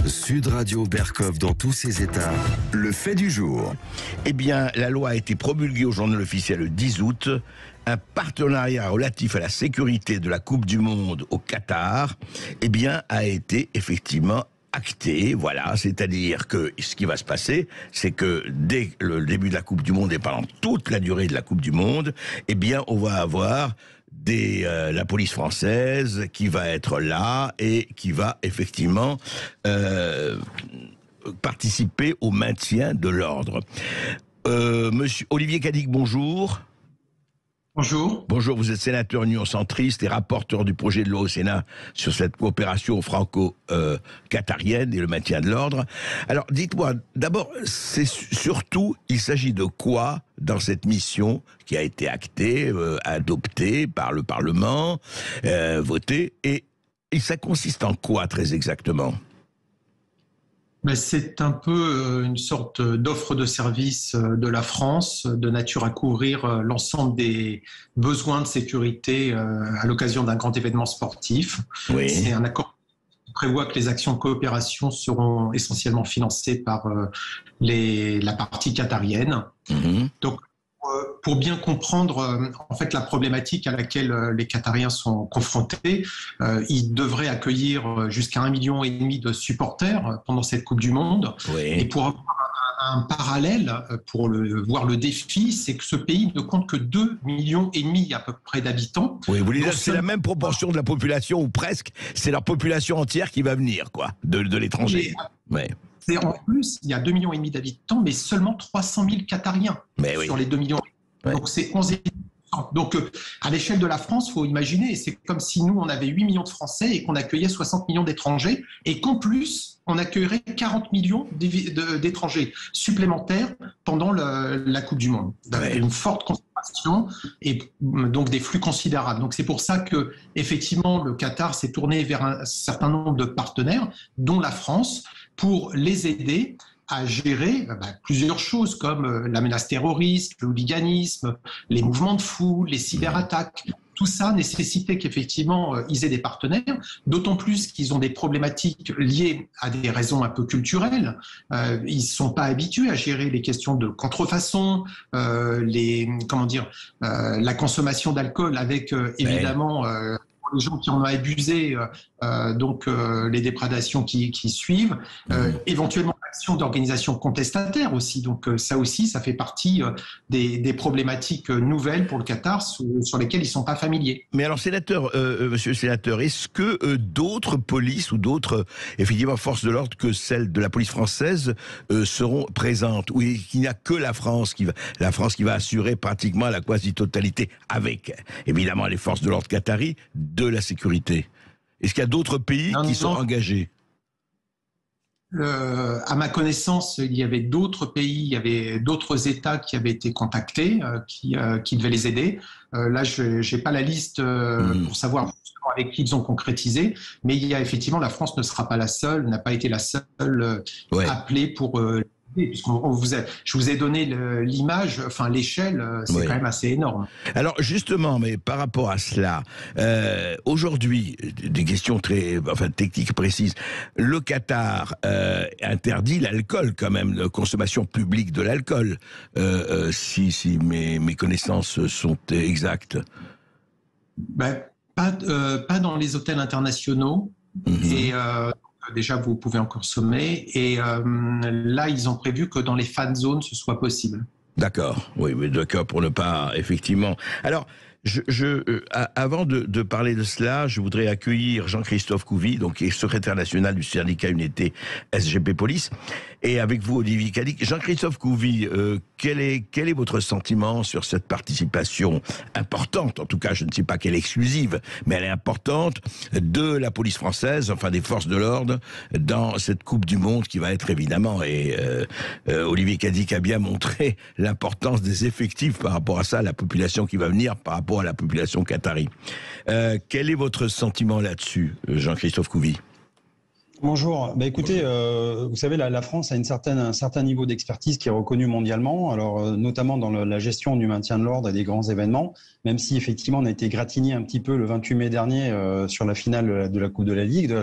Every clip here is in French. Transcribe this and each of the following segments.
Sud Radio Berkov dans tous ses états. Le fait du jour. Eh bien, la loi a été promulguée au journal officiel le 10 août. Un partenariat relatif à la sécurité de la Coupe du Monde au Qatar, eh bien, a été effectivement acté. Voilà, c'est-à-dire que ce qui va se passer, c'est que dès le début de la Coupe du Monde et pendant toute la durée de la Coupe du Monde, eh bien, on va avoir la police française qui va être là et qui va effectivement participer au maintien de l'ordre. Monsieur Olivier Cadic, bonjour. Bonjour. Bonjour, vous êtes sénateur Union centriste et rapporteur du projet de loi au Sénat sur cette coopération franco-qatarienne et le maintien de l'ordre. Alors, dites-moi, d'abord, c'est surtout, il s'agit de quoi dans cette mission qui a été actée, adoptée par le Parlement, votée, et ça consiste en quoi très exactement ? Mais c'est un peu une sorte d'offre de service de la France, de nature à couvrir l'ensemble des besoins de sécurité à l'occasion d'un grand événement sportif. Oui. C'est un accord qui prévoit que les actions de coopération seront essentiellement financées par la partie qatarienne. Mmh. Donc, pour bien comprendre en fait la problématique à laquelle les Qatariens sont confrontés, ils devraient accueillir jusqu'à 1,5 million de supporters pendant cette Coupe du Monde. Oui. Et pour avoir un parallèle, pour voir le défi, c'est que ce pays ne compte que 2,5 millions à peu près d'habitants. Oui, vous voulez dire que c'est la même proportion de la population, ou presque, c'est leur population entière qui va venir, quoi, de l'étranger. Ouais. C'est en plus, il y a 2,5 millions d'habitants, mais seulement 300 000 Qatariens sur les 2 millions. Ouais. Donc c'est 11 %. Donc à l'échelle de la France, il faut imaginer, c'est comme si nous, on avait 8 millions de Français et qu'on accueillait 60 millions d'étrangers, et qu'en plus, on accueillerait 40 millions d'étrangers supplémentaires pendant la Coupe du Monde. Ouais. Une forte concentration et donc des flux considérables. Donc c'est pour ça que effectivement le Qatar s'est tourné vers un certain nombre de partenaires, dont la France, pour les aider à gérer plusieurs choses comme la menace terroriste, le hooliganisme, les mouvements de foule, les cyberattaques. Tout ça nécessitait qu'effectivement ils aient des partenaires, d'autant plus qu'ils ont des problématiques liées à des raisons un peu culturelles. Ils ne sont pas habitués à gérer les questions de contrefaçon, la consommation d'alcool avec évidemment les gens qui en ont abusé, les déprédations qui suivent, éventuellement l'action d'organisations contestataires aussi. Donc ça aussi, ça fait partie des problématiques nouvelles pour le Qatar sur lesquelles ils ne sont pas familiers. Mais alors, monsieur le sénateur, est-ce que d'autres polices ou d'autres, effectivement, forces de l'ordre que celles de la police française seront présentes? Ou qu'il n'y a que la France qui va assurer pratiquement la quasi-totalité, avec, évidemment, les forces de l'ordre qatari, de la sécurité? Est-ce qu'il y a d'autres pays qui sont engagés? À ma connaissance, il y avait d'autres pays, il y avait d'autres États qui avaient été contactés, qui devaient les aider. Là, je n'ai pas la liste pour savoir avec qui ils ont concrétisé, mais il y a effectivement, la France ne sera pas la seule, n'a pas été la seule appelée pour je vous ai donné l'image, enfin l'échelle, c'est quand même assez énorme. Alors justement, mais par rapport à cela, aujourd'hui, des questions techniques précises. Le Qatar interdit l'alcool quand même, la consommation publique de l'alcool, si mes connaissances sont exactes. Pas dans les hôtels internationaux. Et déjà, vous pouvez en consommer. Et là, ils ont prévu que dans les fan zones, ce soit possible. D'accord, oui, mais d'accord, pour ne pas, effectivement. Alors, avant de parler de cela, je voudrais accueillir Jean-Christophe Couvi, donc qui est secrétaire national du syndicat Unité SGP Police, et avec vous, Olivier Cadic. Jean-Christophe Couvi, quel est votre sentiment sur cette participation importante, en tout cas, je ne sais pas qu'elle est exclusive, mais elle est importante, de la police française, enfin des forces de l'ordre, dans cette Coupe du Monde qui va être évidemment, et Olivier Cadic a bien montré l'importance des effectifs par rapport à ça, la population qui va venir par rapport à la population qatari. Quel est votre sentiment là-dessus, Jean-Christophe Couvi ? Bonjour. Écoutez, vous savez, la France a un certain niveau d'expertise qui est reconnu mondialement, alors notamment dans la gestion du maintien de l'ordre et des grands événements, même si effectivement on a été gratigné un petit peu le 28 mai dernier sur la finale de la Coupe de la Ligue,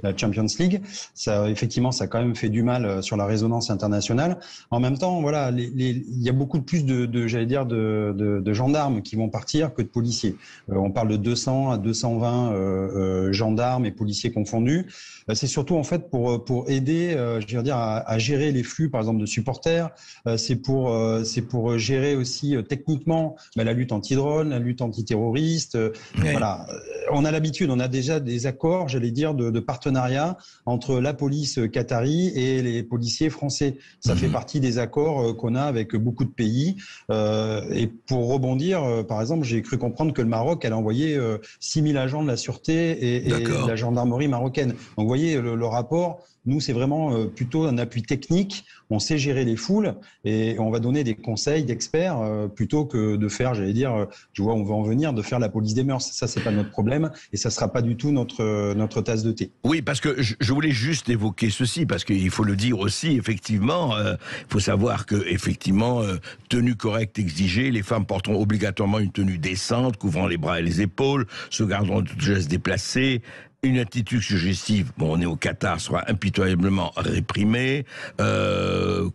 la Champions League. Ça, effectivement, ça a quand même fait du mal sur la résonance internationale. En même temps, voilà, il y a beaucoup plus de gendarmes qui vont partir que de policiers. On parle de 200 à 220 gendarmes et policiers confondus. C'est surtout en fait pour aider, à gérer les flux, par exemple, de supporters. C'est pour gérer aussi techniquement la lutte anti-drone, la lutte antiterroriste. Voilà, on a l'habitude, on a déjà des accords, de partenariat entre la police qatari et les policiers français. Ça fait partie des accords qu'on a avec beaucoup de pays. Et pour rebondir, par exemple, j'ai cru comprendre que le Maroc allait envoyer 6000 agents de la sûreté et de la gendarmerie marocaine. Donc, vous voyez, le rapport, nous, c'est vraiment plutôt un appui technique. On sait gérer les foules et on va donner des conseils d'experts plutôt que de faire, je vois, on va en venir, de faire la police des mœurs. Ça, c'est pas notre problème et ça sera pas du tout notre tasse de thé. Oui, parce que je voulais juste évoquer ceci, parce qu'il faut le dire aussi, effectivement, il faut savoir que, effectivement, tenue correcte exigée, les femmes porteront obligatoirement une tenue décente, couvrant les bras et les épaules, se garderont de tout geste déplacé. Une attitude suggestive, on est au Qatar, sera impitoyablement réprimée,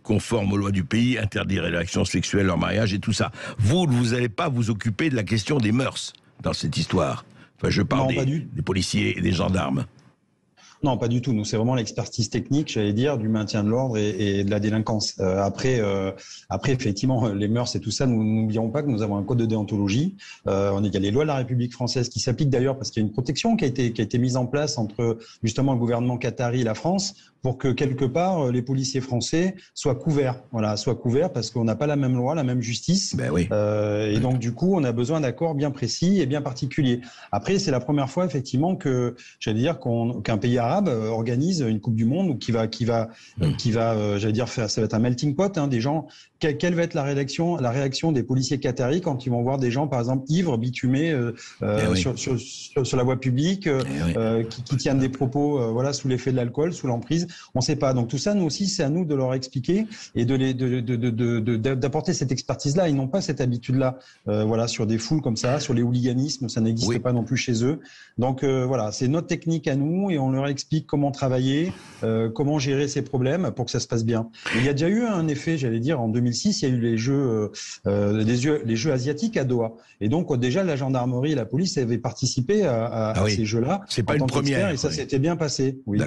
conforme aux lois du pays, interdire les relations sexuelles, leur mariage et tout ça. Vous n'allez pas vous occuper de la question des mœurs dans cette histoire. Enfin, je parle des policiers et des gendarmes. Non, pas du tout. Nous, c'est vraiment l'expertise technique, du maintien de l'ordre et de la délinquance. Après, effectivement, les mœurs et tout ça, nous n'oublions pas que nous avons un code de déontologie. Il y a les lois de la République française qui s'appliquent d'ailleurs parce qu'il y a une protection qui a été mise en place entre justement le gouvernement qatari et la France pour que quelque part les policiers français soient couverts. Voilà, soient couverts parce qu'on n'a pas la même loi, la même justice. Et donc du coup, on a besoin d'accords bien précis et bien particuliers. Après, c'est la première fois effectivement que qu'un pays arabe organise une Coupe du Monde ou qui va faire, ça va être un melting pot des gens. Quelle va être la réaction des policiers qataris quand ils vont voir des gens, par exemple, ivres, bitumés sur la voie publique, qui tiennent des propos sous l'effet de l'alcool, sous l'emprise. On ne sait pas. Donc tout ça, nous aussi, c'est à nous de leur expliquer et d'apporter cette expertise-là. Ils n'ont pas cette habitude-là. Sur des foules comme ça, sur les hooliganismes, ça n'existe pas non plus chez eux. Donc c'est notre technique à nous et on leur explique comment travailler, comment gérer ces problèmes pour que ça se passe bien. Et il y a déjà eu un effet, en 2006, il y a eu les jeux asiatiques à Doha. Et donc déjà la gendarmerie et la police avaient participé à ces jeux-là. C'est pas une première. Et ça s'était bien passé. Oui.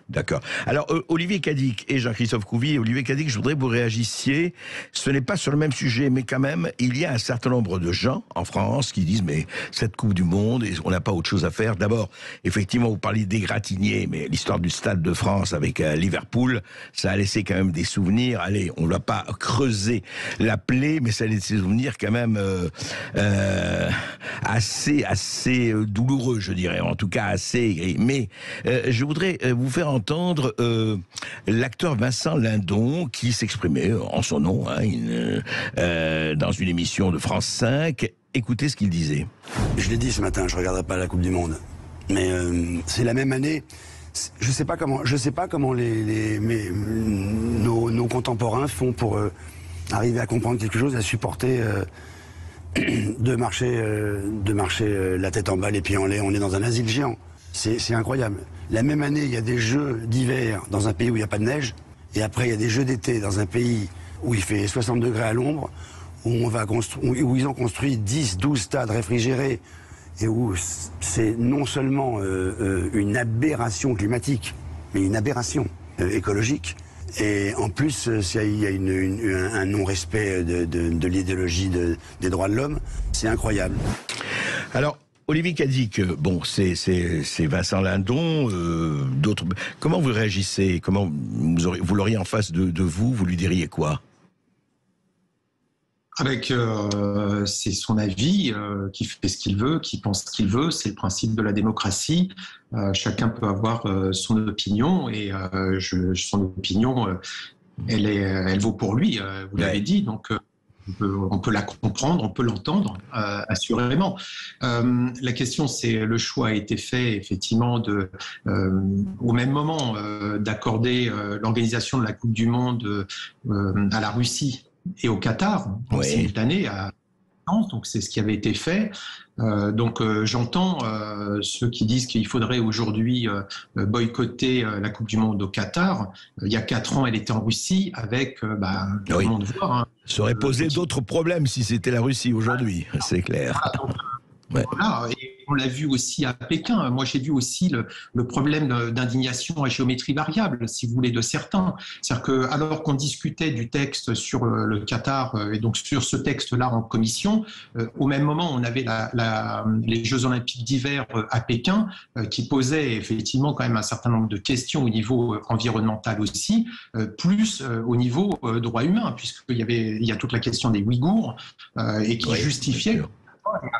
D'accord. Alors Olivier Cadic et Jean-Christophe Couvi. Olivier Cadic, je voudrais que vous réagissiez. Ce n'est pas sur le même sujet, mais quand même, il y a un certain nombre de gens en France qui disent mais cette Coupe du Monde, on n'a pas autre chose à faire. D'abord, effectivement, vous parliez d'égratigner, mais l'histoire du Stade de France avec Liverpool, ça a laissé quand même des souvenirs. Allez, on ne va pas creuser la plaie, mais ça a laissé des souvenirs quand même assez douloureux, je dirais, en tout cas assez aigris. Mais je voudrais vous faire entendre l'acteur Vincent Lindon qui s'exprimait en son nom dans une émission de France 5. Écoutez ce qu'il disait. Je l'ai dit ce matin, je ne regarderai pas la Coupe du Monde. Mais c'est la même année. Je sais pas comment nos contemporains font pour arriver à comprendre quelque chose, à supporter de marcher la tête en bas, les pieds en l'air. On est dans un asile géant. C'est incroyable. La même année, il y a des jeux d'hiver dans un pays où il n'y a pas de neige. Et après, il y a des jeux d'été dans un pays où il fait 60 degrés à l'ombre, où ils ont construit 10, 12 stades réfrigérés. Et où c'est non seulement une aberration climatique, mais une aberration écologique. Et en plus, il y a un non-respect de l'idéologie des droits de l'homme. C'est incroyable. Alors, Olivier Cadic, c'est Vincent Lindon, d'autres. Comment vous réagissez? Comment vous l'auriez en face de vous? Vous lui diriez quoi? C'est son avis, qui fait ce qu'il veut, qui pense ce qu'il veut, c'est le principe de la démocratie. Chacun peut avoir son opinion et son opinion, elle vaut pour lui, vous l'avez dit. Donc On peut la comprendre, on peut l'entendre, assurément. La question, c'est le choix a été fait effectivement au même moment d'accorder l'organisation de la Coupe du Monde à la Russie et au Qatar, en simultané à France. Donc c'est ce qui avait été fait. Donc j'entends ceux qui disent qu'il faudrait aujourd'hui boycotter la Coupe du Monde au Qatar. Il y a 4 ans, elle était en Russie avec tout le monde voit. Hein, ça aurait posé d'autres problèmes si c'était la Russie aujourd'hui, c'est clair. Voilà, et on l'a vu aussi à Pékin. Moi, j'ai vu aussi le problème d'indignation à géométrie variable, si vous voulez, de certains. C'est-à-dire que, alors qu'on discutait du texte sur le Qatar et donc sur ce texte-là en commission, au même moment, on avait les Jeux Olympiques d'hiver à Pékin qui posaient effectivement quand même un certain nombre de questions au niveau environnemental aussi, plus au niveau droit humain, puisqu'il y a toute la question des Ouïghours et qui justifiait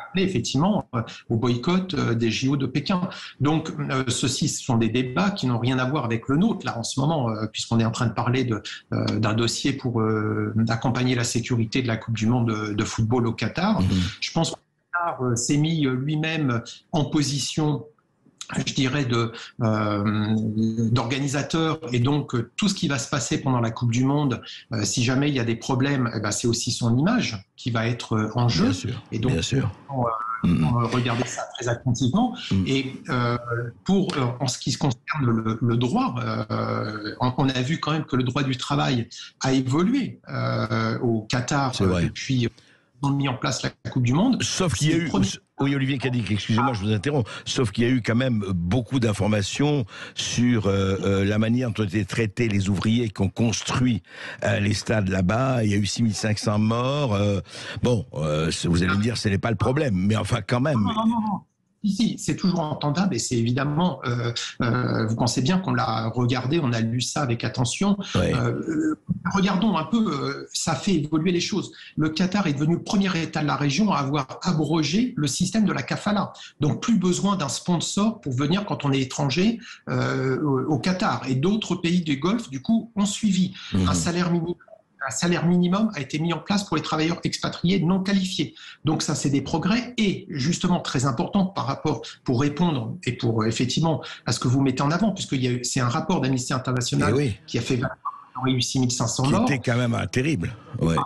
appelé effectivement au boycott des JO de Pékin. Donc, ceux-ci sont des débats qui n'ont rien à voir avec le nôtre, là, en ce moment, puisqu'on est en train de parler d'un dossier pour accompagner la sécurité de la Coupe du Monde de football au Qatar. Je pense que le Qatar s'est mis lui-même en position, je dirais, d'organisateur, et donc tout ce qui va se passer pendant la Coupe du Monde, si jamais il y a des problèmes, c'est aussi son image qui va être en jeu. Bien sûr, et donc, bien sûr. Regardez ça très attentivement. Et en ce qui se concerne le droit, on a vu quand même que le droit du travail a évolué au Qatar depuis ont mis en place la Coupe du Monde. Sauf qu'il y a eu... Oui, Olivier Cadic, excusez-moi, je vous interromps. Sauf qu'il y a eu quand même beaucoup d'informations sur la manière dont ont été traités les ouvriers qui ont construit les stades là-bas. Il y a eu 6500 morts. Vous allez me dire, ce n'est pas le problème, mais enfin quand même... Non. Si, c'est toujours entendable et c'est évidemment, vous pensez bien qu'on l'a regardé, on a lu ça avec attention. Regardons un peu, ça fait évoluer les choses. Le Qatar est devenu le premier État de la région à avoir abrogé le système de la kafala. Donc plus besoin d'un sponsor pour venir quand on est étranger au Qatar. Et d'autres pays du Golfe, du coup, ont suivi. Un salaire minimum a été mis en place pour les travailleurs expatriés non qualifiés. Donc ça, c'est des progrès et justement très important pour répondre et pour effectivement à ce que vous mettez en avant, puisque c'est un rapport d'Amnesty International qui a fait 6500 morts. Qui était quand même terrible. Ouais.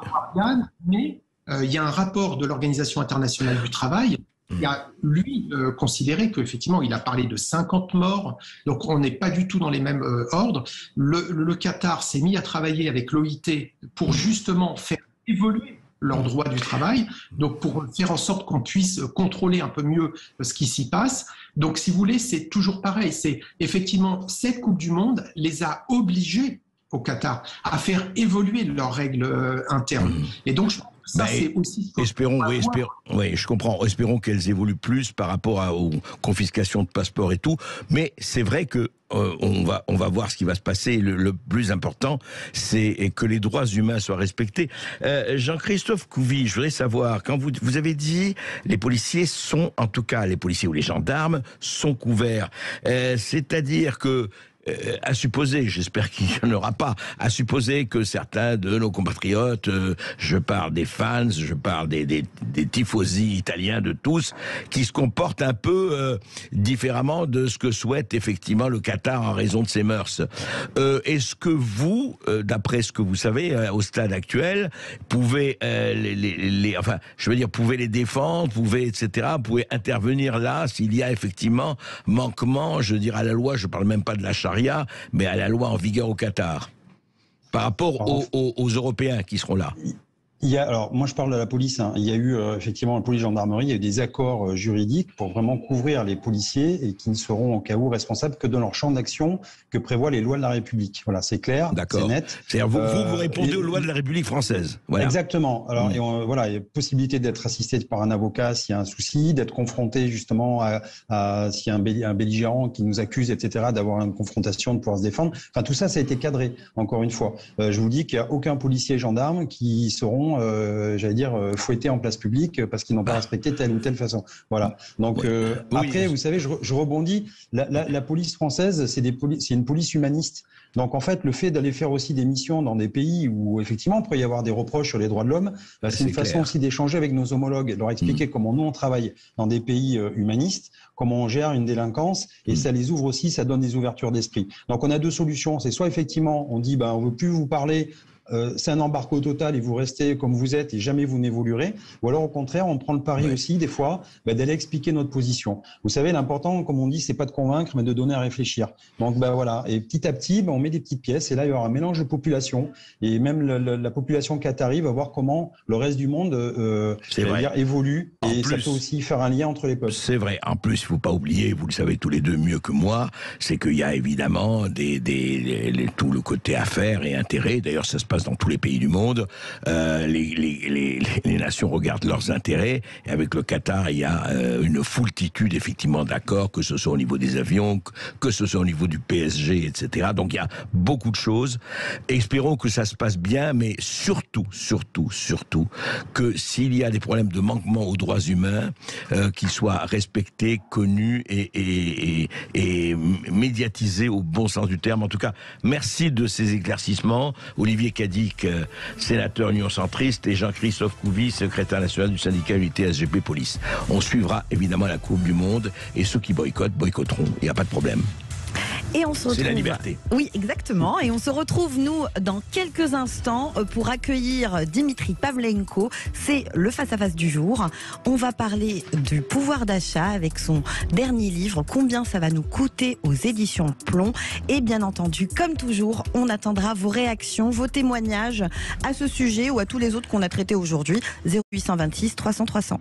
Mais il y a un rapport de l'Organisation internationale du travail qui a, lui, considéré qu'effectivement, il a parlé de 50 morts, donc on n'est pas du tout dans les mêmes ordres. Le Qatar s'est mis à travailler avec l'OIT pour justement faire évoluer leur droit du travail, donc pour faire en sorte qu'on puisse contrôler un peu mieux ce qui s'y passe. Donc, si vous voulez, c'est toujours pareil. C'est effectivement, cette Coupe du Monde les a obligés au Qatar à faire évoluer leurs règles internes. Et donc, je pense que ça, c'est aussi... Espérons, je comprends. Espérons qu'elles évoluent plus par rapport aux confiscations de passeports et tout. Mais c'est vrai que on va voir ce qui va se passer. Le plus important, c'est que les droits humains soient respectés. Jean-Christophe Couvi, je voudrais savoir, quand vous avez dit les policiers sont, en tout cas les policiers ou les gendarmes, sont couverts. C'est-à-dire que à supposer, j'espère qu'il n'y en aura pas, à supposer que certains de nos compatriotes, je parle des fans, je parle des tifosi italiens, de tous, qui se comportent un peu différemment de ce que souhaite effectivement le Qatar en raison de ses mœurs. Est-ce que vous, d'après ce que vous savez au stade actuel, pouvez pouvez les défendre, pouvez intervenir là s'il y a effectivement manquement, je veux dire à la loi, je parle même pas de la charia, mais à la loi en vigueur au Qatar, par rapport aux Européens qui seront là. Alors, moi, je parle de la police. Il y a eu effectivement la police gendarmerie, il y a eu des accords juridiques pour vraiment couvrir les policiers et qui ne seront au cas où responsables que dans leur champ d'action que prévoient les lois de la République. Voilà, c'est clair, c'est net. C'est-à-dire vous répondez aux lois de la République française. Voilà. Exactement. Alors, il y a possibilité d'être assisté par un avocat s'il y a un souci, d'être confronté justement à s'il y a un belligérant qui nous accuse, etc., d'avoir une confrontation, de pouvoir se défendre. Enfin, tout ça, ça a été cadré, encore une fois. Je vous dis qu'il n'y a aucun policier gendarme qui seront sont, j'allais dire, fouettés en place publique parce qu'ils n'ont pas respecté telle ou telle façon. Voilà. Donc après, vous savez, je rebondis. La police française, c'est une police humaniste. Donc en fait, le fait d'aller faire aussi des missions dans des pays où effectivement il pourrait y avoir des reproches sur les droits de l'homme, c'est une façon aussi d'échanger avec nos homologues, leur expliquer comment nous on travaille dans des pays humanistes, comment on gère une délinquance, et ça les ouvre aussi, ça donne des ouvertures d'esprit. Donc on a deux solutions. C'est soit effectivement on dit on veut plus vous parler. C'est un embargo total et vous restez comme vous êtes et jamais vous n'évoluerez. Ou alors au contraire, on prend le pari aussi des fois d'aller expliquer notre position. Vous savez, l'important, comme on dit, c'est pas de convaincre, mais de donner à réfléchir. Donc voilà. Et petit à petit, on met des petites pièces et là il y aura un mélange de population et même la population qatari va voir comment le reste du monde évolue et ça peut aussi faire un lien entre les peuples. C'est vrai. En plus, il faut pas oublier, vous le savez tous les deux mieux que moi, c'est qu'il y a évidemment tout le côté affaires et intérêts. D'ailleurs, ça se passe dans tous les pays du monde. Les nations regardent leurs intérêts. Et avec le Qatar, il y a une foultitude, effectivement, d'accords, que ce soit au niveau des avions, que ce soit au niveau du PSG, etc. Donc, il y a beaucoup de choses. Espérons que ça se passe bien, mais surtout, que s'il y a des problèmes de manquement aux droits humains, qu'ils soient respectés, connus et médiatisés au bon sens du terme. En tout cas, merci de ces éclaircissements. Olivier Cadic, sénateur Union centriste, et Jean-Christophe Couvi, secrétaire national du syndicat Unité SGP Police. On suivra évidemment la Coupe du Monde et ceux qui boycotteront. Il n'y a pas de problème. Et on se retrouve... C'est la liberté. Oui, exactement. Et on se retrouve, nous, dans quelques instants pour accueillir Dimitri Pavlenko. C'est le face-à-face du jour. On va parler du pouvoir d'achat avec son dernier livre, Combien ça va nous coûter, aux éditions Plomb. Et bien entendu, comme toujours, on attendra vos réactions, vos témoignages à ce sujet ou à tous les autres qu'on a traités aujourd'hui. 0826 300 300.